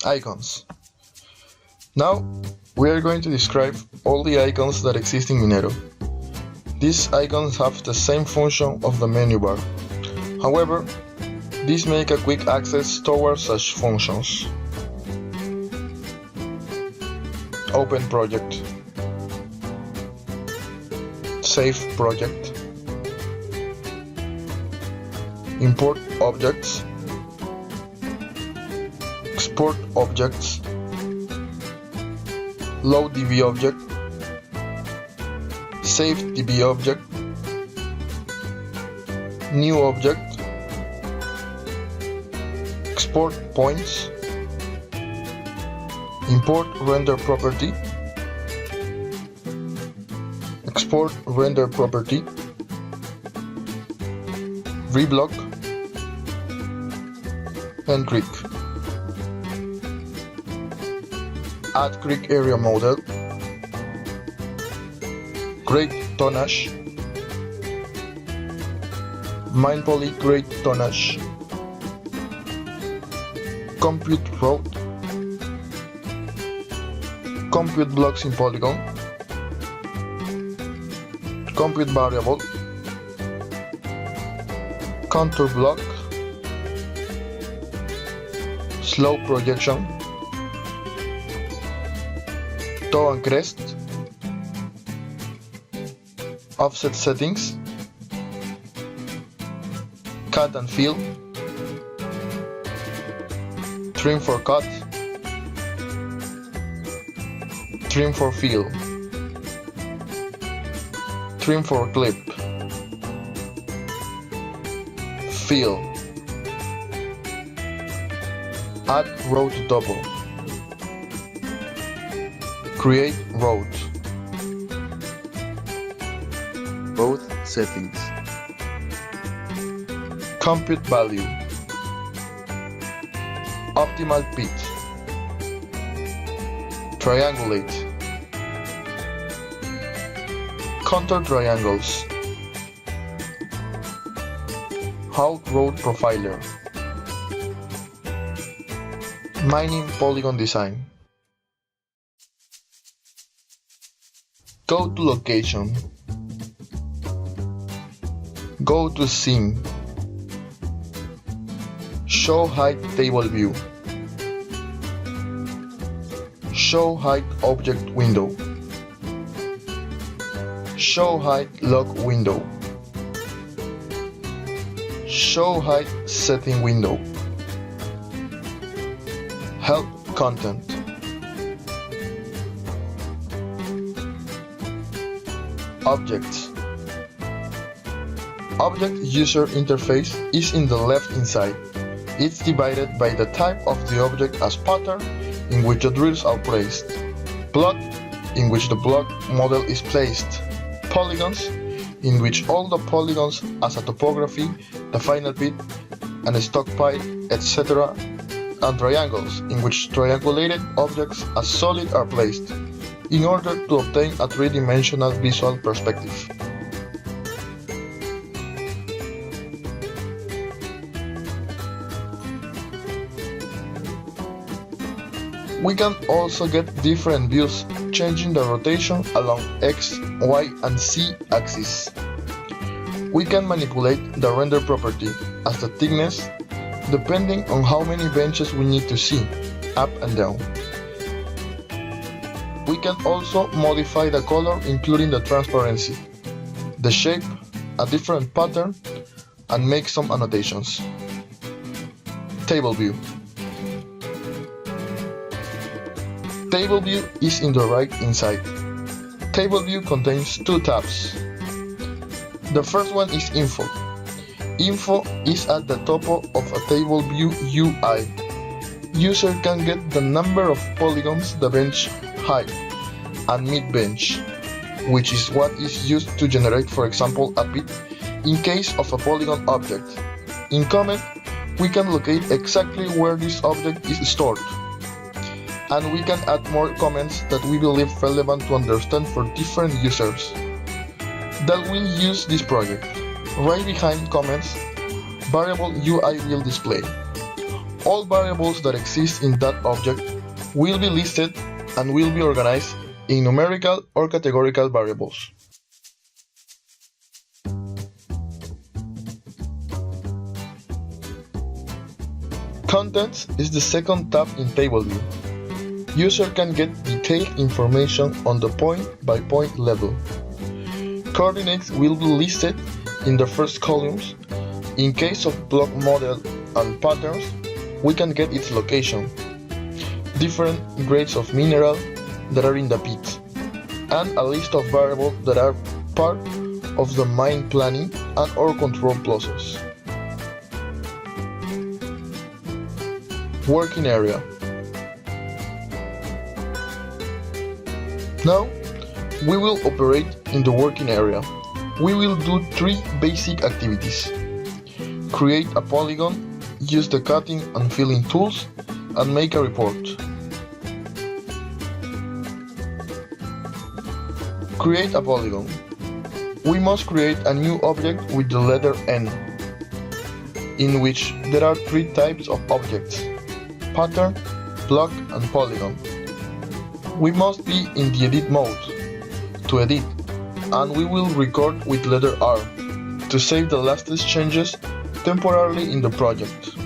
Icons. Now we are going to describe all the icons that exist in Minero. These icons have the same function of the menu bar. However, these make a quick access towards such functions. Open project, save project, import objects, export objects, load DB object, save DB object, new object, export points, import render property, export render property, reblock, and creek. Add creek area model, grade tonnage, mine poly grade tonnage, compute road, compute blocks in polygon, compute variable, contour block, slope projection, toe and crest, offset settings, cut and fill, trim for cut, trim for fill, trim for clip, fill, add road to topo, create road, Road settings. compute value, optimal pitch, triangulate, contour triangles, halt road profiler, mining polygon design. Go to location, go to scene, show height table view, show height object window, show height log window, show height setting window, help content, objects. Object user interface is in the left inside. It's divided by the type of the object as pattern, in which the drills are placed, block, in which the block model is placed, polygons, in which all the polygons as a topography, the final pit, and a stockpile, etc., and triangles, in which triangulated objects as solid are placed, in order to obtain a three-dimensional visual perspective. We can also get different views, changing the rotation along X, Y, and Z axis. We can manipulate the render property as the thickness, depending on how many benches we need to see, up and down. We can also modify the color, including the transparency, the shape, a different pattern, and make some annotations. Table view. Table view is in the right inside. Table view contains two tabs. The first one is info. Info is at the top of a table view UI. User can get the number of polygons, the bench height, and mid bench, which is what is used to generate, for example, a pit in case of a polygon object. In comment, we can locate exactly where this object is stored. And we can add more comments that we believe relevant to understand for different users that will use this project. Right behind comments, variable UI will display. All variables that exist in that object will be listed and will be organized in numerical or categorical variables. Contents is the second tab in Table View. User can get detailed information on the point-by-point level. Coordinates will be listed in the first columns. In case of block model and patterns, we can get its location, different grades of mineral that are in the pit, and a list of variables that are part of the mine planning and or control process. Working area. Now, we will operate in the working area. We will do 3 basic activities. Create a polygon, use the cutting and filling tools, and make a report. Create a polygon. We must create a new object with the letter N, in which there are 3 types of objects: pattern, block, and polygon. We must be in the edit mode to edit, and we will record with letter R to save the latest changes temporarily in the project.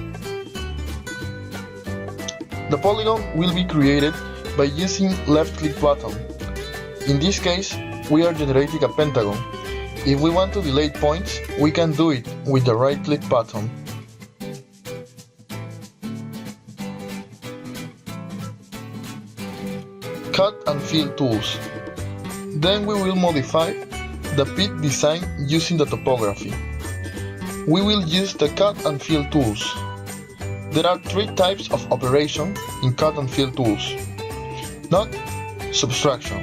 The polygon will be created by using left-click button. In this case, we are generating a pentagon. If we want to delete points, we can do it with the right-click button. Cut and fill tools. Then we will modify the pit design using the topography. We will use the cut and fill tools. There are 3 types of operation in cut and fill tools: knot, subtraction,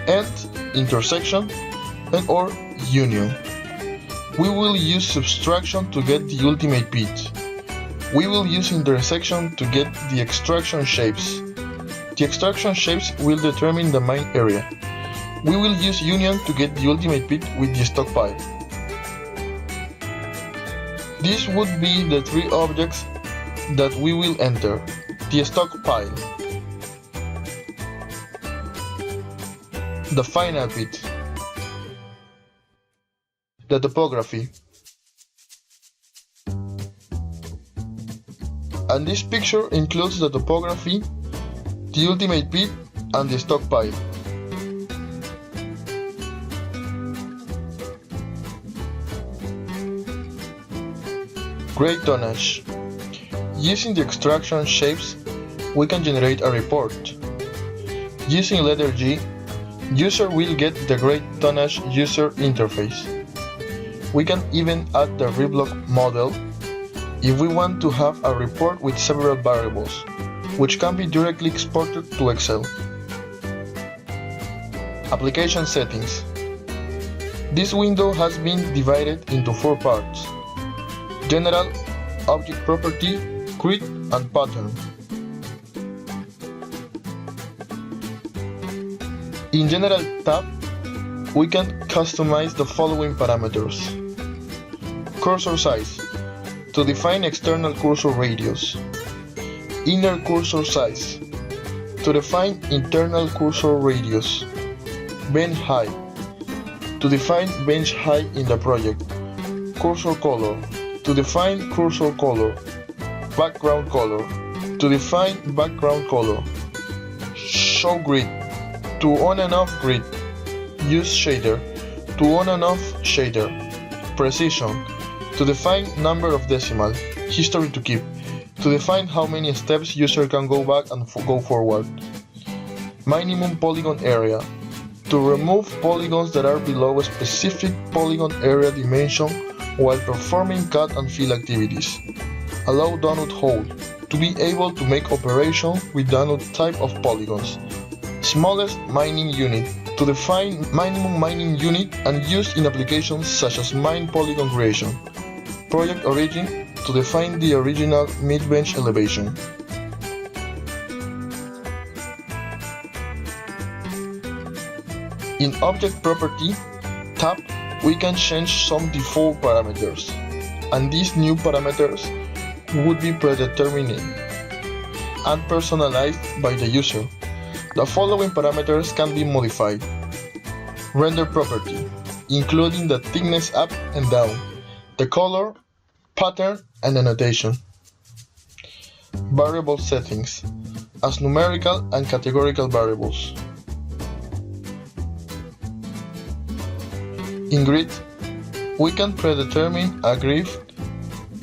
end, intersection, and or union. We will use subtraction to get the ultimate pit. We will use intersection to get the extraction shapes. The extraction shapes will determine the mine area. We will use union to get the ultimate pit with the stockpile. These would be the 3 objects that we will enter: the stockpile, the final pit, the topography. And this picture includes the topography, the ultimate pit, and the stockpile. Grade tonnage. Using the extraction shapes, we can generate a report. Using letter G, user will get the grade tonnage user interface. We can even add the reblock model if we want to have a report with several variables, which can be directly exported to Excel. Application settings. This window has been divided into 4 parts: General, Object Property, Grid, and Pattern. In General tab, we can customize the following parameters: cursor size, to define external cursor radius; inner cursor size, to define internal cursor radius; bench height, to define bench height in the project; cursor color, to define cursor color; background color, to define background color; show grid, to on and off grid; use shader, to on and off shader; precision, to define number of decimal; history to keep, to define how many steps user can go back and go forward; minimum polygon area, to remove polygons that are below a specific polygon area dimension while performing cut and fill activities; allow donut hole, to be able to make operation with donut type of polygons; smallest mining unit, to define minimum mining unit and used in applications such as mine polygon creation; project origin, to define the original mid-bench elevation. In Object Property tab, we can change some default parameters, and these new parameters would be predetermined and personalized by the user. The following parameters can be modified. Render property, including the thickness up and down, the color, pattern, and annotation. Variable settings, as numerical and categorical variables. In grid, we can predetermine a grid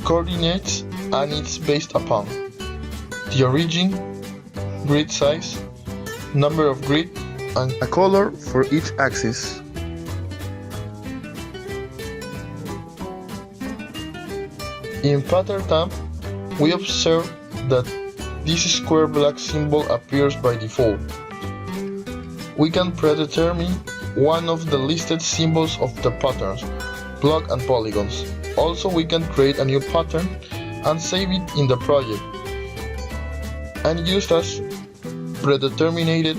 coordinates and it's based upon the origin, grid size, number of grid, and A color for each axis. in pattern tab, we observe that this square black symbol appears by default. We can predetermine one of the listed symbols of the patterns, block and polygons. Also, we can create a new pattern and save it in the project and use as predetermined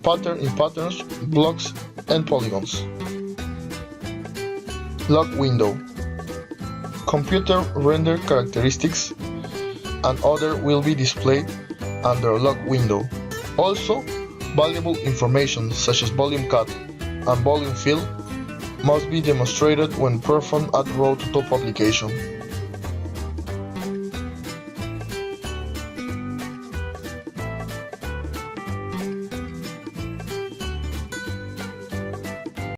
pattern in patterns, blocks, and polygons. Log window. Computer render characteristics and other will be displayed under log window. Also, valuable information such as volume cut and volume fill must be demonstrated when performed at row to top application.